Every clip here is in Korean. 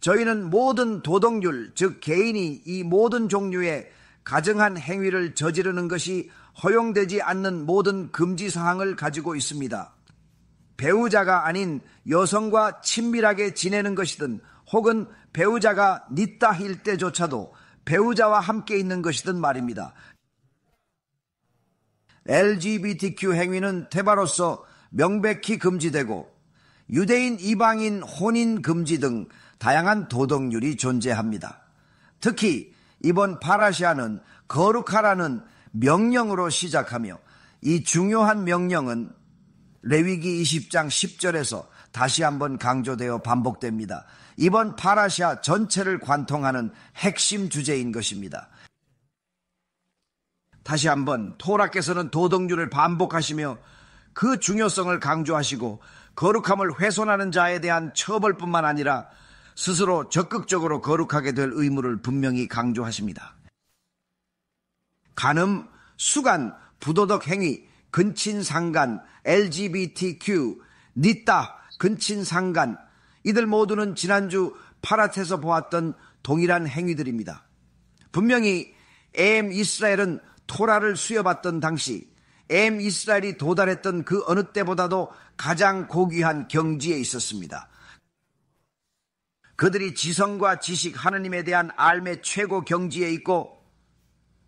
저희는 모든 도덕률, 즉 개인이 이 모든 종류의 가증한 행위를 저지르는 것이 허용되지 않는 모든 금지사항을 가지고 있습니다. 배우자가 아닌 여성과 친밀하게 지내는 것이든 혹은 배우자가 닛다힐 때조차도 배우자와 함께 있는 것이든 말입니다. LGBTQ 행위는 테마로서 명백히 금지되고 유대인, 이방인, 혼인 금지 등 다양한 도덕률이 존재합니다. 특히 이번 파라샤는 거룩하라는 명령으로 시작하며 이 중요한 명령은 레위기 20장 10절에서 다시 한번 강조되어 반복됩니다. 이번 파라샤 전체를 관통하는 핵심 주제인 것입니다. 다시 한번 토라께서는 도덕률을 반복하시며 그 중요성을 강조하시고 거룩함을 훼손하는 자에 대한 처벌뿐만 아니라 스스로 적극적으로 거룩하게 될 의무를 분명히 강조하십니다. 간음, 수간, 부도덕 행위, 근친상간, LGBTQ, 닛다, 근친상간, 이들 모두는 지난주 파랏에서 보았던 동일한 행위들입니다. 분명히 에엠 이스라엘은 토라를 수여받던 당시 에엠 이스라엘이 도달했던 그 어느 때보다도 가장 고귀한 경지에 있었습니다. 그들이 지성과 지식, 하느님에 대한 알매 최고 경지에 있고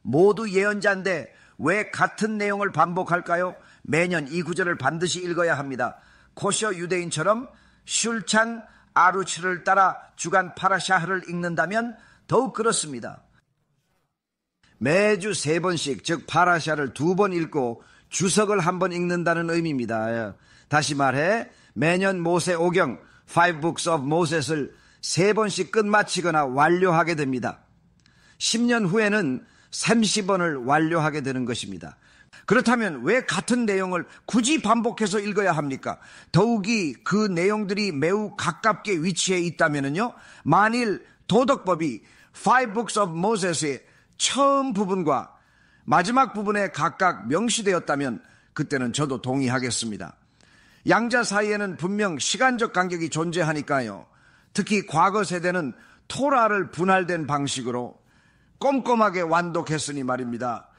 모두 예언자인데 왜 같은 내용을 반복할까요? 매년 이 구절을 반드시 읽어야 합니다. 코셔 유대인처럼 슐찬 아루츠를 따라 주간 파라샤흐를 읽는다면 더욱 그렇습니다. 매주 3번씩, 즉 파라샤를 2번 읽고 주석을 1번 읽는다는 의미입니다. 다시 말해 매년 모세 오경 5 books of Moses을 3번씩 끝마치거나 완료하게 됩니다. 10년 후에는 30번을 완료하게 되는 것입니다. 그렇다면 왜 같은 내용을 굳이 반복해서 읽어야 합니까? 더욱이 그 내용들이 매우 가깝게 위치해 있다면요, 만일 도덕법이 5 books of Moses의 처음 부분과 마지막 부분에 각각 명시되었다면 그때는 저도 동의하겠습니다. 양자 사이에는 분명 시간적 간격이 존재하니까요. 특히 과거 세대는 토라를 분할된 방식으로 꼼꼼하게 완독했으니 말입니다.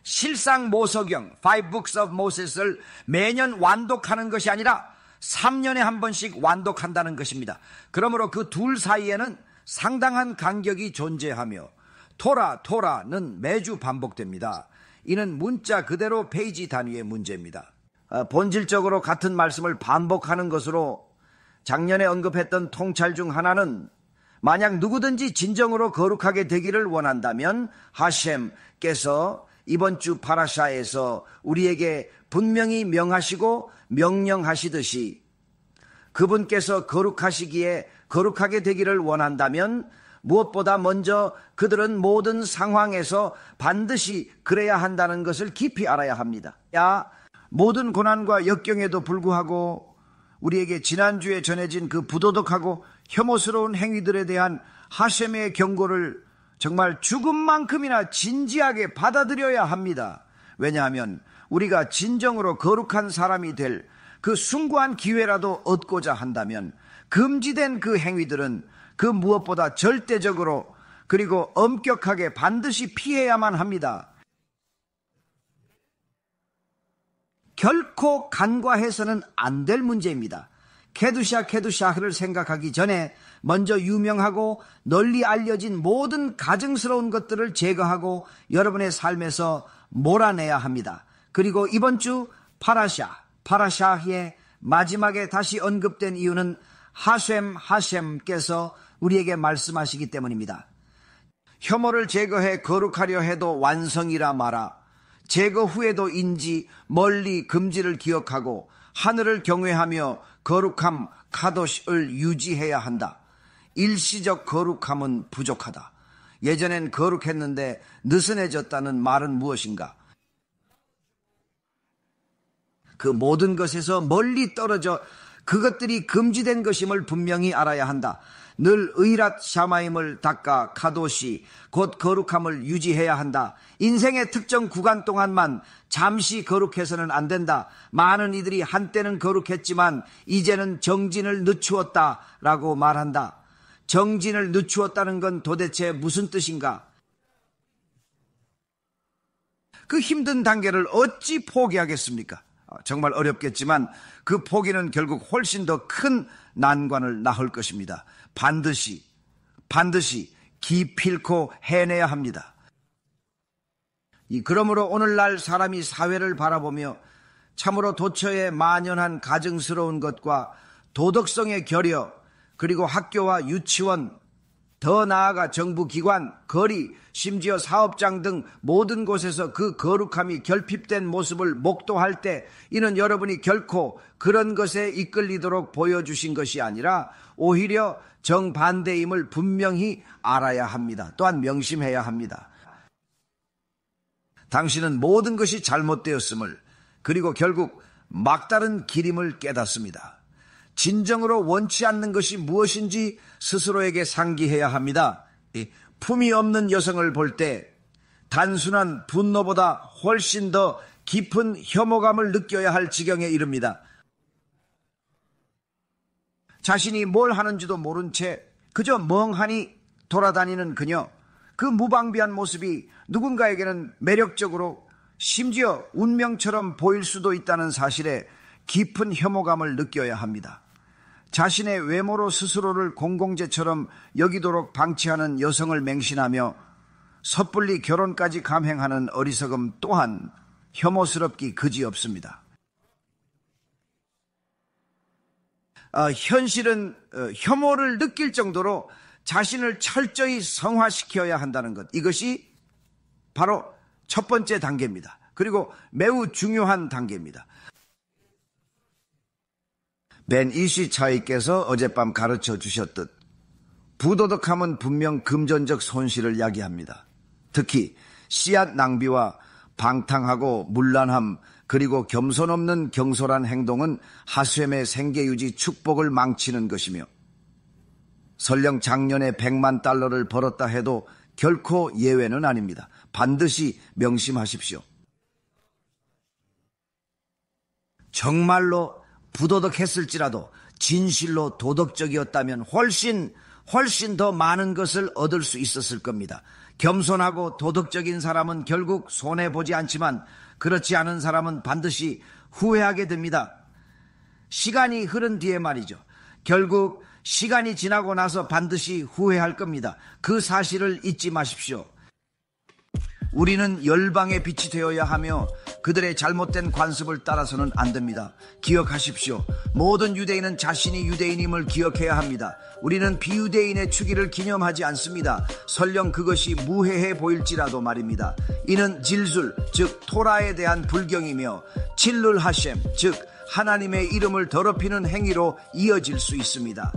실상 모서경 5 books of Moses를 매년 완독하는 것이 아니라 3년에 한 번씩 완독한다는 것입니다. 그러므로 그 둘 사이에는 상당한 간격이 존재하며 토라는 매주 반복됩니다. 이는 문자 그대로 페이지 단위의 문제입니다. 본질적으로 같은 말씀을 반복하는 것으로 작년에 언급했던 통찰 중 하나는 만약 누구든지 진정으로 거룩하게 되기를 원한다면 하셴께서 이번 주 파라샤에서 우리에게 분명히 명하시고 명령하시듯이 그분께서 거룩하시기에 거룩하게 되기를 원한다면 무엇보다 먼저 그들은 모든 상황에서 반드시 그래야 한다는 것을 깊이 알아야 합니다. 모든 고난과 역경에도 불구하고 우리에게 지난주에 전해진 그 부도덕하고 혐오스러운 행위들에 대한 하셴의 경고를 정말 죽음만큼이나 진지하게 받아들여야 합니다. 왜냐하면 우리가 진정으로 거룩한 사람이 될 그 숭고한 기회라도 얻고자 한다면 금지된 그 행위들은 그 무엇보다 절대적으로 그리고 엄격하게 반드시 피해야만 합니다. 결코 간과해서는 안 될 문제입니다. 케두샤흐를 생각하기 전에 먼저 유명하고 널리 알려진 모든 가증스러운 것들을 제거하고 여러분의 삶에서 몰아내야 합니다. 그리고 이번 주 파라샤의 마지막에 다시 언급된 이유는 하셴께서 우리에게 말씀하시기 때문입니다. 혐오를 제거해 거룩하려 해도 완성이라 마라. 제거 후에도 인지 멀리 금지를 기억하고 하늘을 경외하며 거룩함 카도시를 유지해야 한다. 일시적 거룩함은 부족하다. 예전엔 거룩했는데 느슨해졌다는 말은 무엇인가? 그 모든 것에서 멀리 떨어져 그것들이 금지된 것임을 분명히 알아야 한다. 늘 의랏 샤마임을 닦아 카도시 곧 거룩함을 유지해야 한다. 인생의 특정 구간 동안만 잠시 거룩해서는 안 된다. 많은 이들이 한때는 거룩했지만 이제는 정진을 늦추었다 라고 말한다. 정진을 늦추었다는 건 도대체 무슨 뜻인가? 그 힘든 단계를 어찌 포기하겠습니까? 정말 어렵겠지만 그 포기는 결국 훨씬 더 큰 난관을 낳을 것입니다. 반드시 기필코 해내야 합니다. 그러므로 오늘날 사람이 사회를 바라보며 참으로 도처에 만연한 가증스러운 것과 도덕성의 결여, 그리고 학교와 유치원, 더 나아가 정부기관, 거리, 심지어 사업장 등 모든 곳에서 그 거룩함이 결핍된 모습을 목도할 때 이는 여러분이 결코 그런 것에 이끌리도록 보여주신 것이 아니라 오히려 정반대임을 분명히 알아야 합니다. 또한 명심해야 합니다. 당신은 모든 것이 잘못되었음을, 그리고 결국 막다른 길임을 깨닫습니다. 진정으로 원치 않는 것이 무엇인지 스스로에게 상기해야 합니다. 품이 없는 여성을 볼 때 단순한 분노보다 훨씬 더 깊은 혐오감을 느껴야 할 지경에 이릅니다. 자신이 뭘 하는지도 모른 채 그저 멍하니 돌아다니는 그녀, 그 무방비한 모습이 누군가에게는 매력적으로 심지어 운명처럼 보일 수도 있다는 사실에 깊은 혐오감을 느껴야 합니다. 자신의 외모로 스스로를 공공재처럼 여기도록 방치하는 여성을 맹신하며 섣불리 결혼까지 감행하는 어리석음 또한 혐오스럽기 그지없습니다. 현실은 혐오를 느낄 정도로 자신을 철저히 성화시켜야 한다는 것, 이것이 바로 첫 번째 단계입니다. 그리고 매우 중요한 단계입니다. 벤 이시 차이께서 어젯밤 가르쳐 주셨듯 부도덕함은 분명 금전적 손실을 야기합니다. 특히 씨앗 낭비와 방탕하고 문란함, 그리고 겸손 없는 경솔한 행동은 하수엠의 생계유지 축복을 망치는 것이며, 설령 작년에 $100만 벌었다 해도 결코 예외는 아닙니다. 반드시 명심하십시오. 정말로 부도덕했을지라도 진실로 도덕적이었다면 훨씬 더 많은 것을 얻을 수 있었을 겁니다. 겸손하고 도덕적인 사람은 결국 손해보지 않지만 그렇지 않은 사람은 반드시 후회하게 됩니다. 시간이 흐른 뒤에 말이죠. 결국 시간이 지나고 나서 반드시 후회할 겁니다. 그 사실을 잊지 마십시오. 우리는 열방의 빛이 되어야 하며 그들의 잘못된 관습을 따라서는 안 됩니다. 기억하십시오. 모든 유대인은 자신이 유대인임을 기억해야 합니다. 우리는 비유대인의 축일을 기념하지 않습니다. 설령 그것이 무해해 보일지라도 말입니다. 이는 질술, 즉 토라에 대한 불경이며 칠룰 하셈, 즉 하나님의 이름을 더럽히는 행위로 이어질 수 있습니다.